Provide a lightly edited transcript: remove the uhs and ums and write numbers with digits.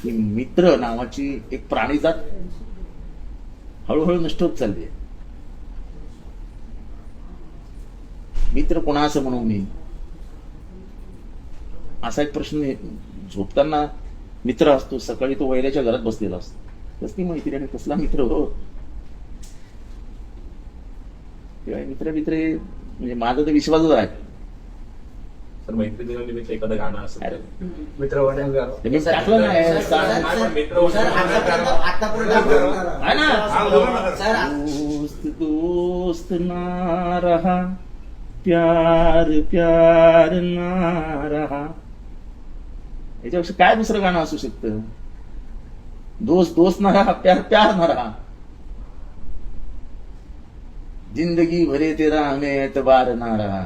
की मित्र नावाची एक प्राणीजात हळूहळू नष्ट होत चालली आहे. मित्र कोणाचं म्हणू मी, असा एक प्रश्न. झोपताना मित्र असतो, सकाळी तो वैऱ्याच्या घरात बसलेला असतो. कसली मैत्री आणि कसला मित्र हो. मित्र म्हणजे माझा तर विश्वासच आहे. तर मैत्री दिनानिमित्त एखादं गाणं असेल मित्र मी टाकलं नाही दोस्त दोस्त ना रहा, प्यार प्यार ना रहा. याच्यापेक्षा काय दुसरं गाणं असू शकतं? दोस्त दोस्त ना रहा, प्यार प्यार ना रहा. जिंदगी भरे तेरा हमें एतबार ना रहा.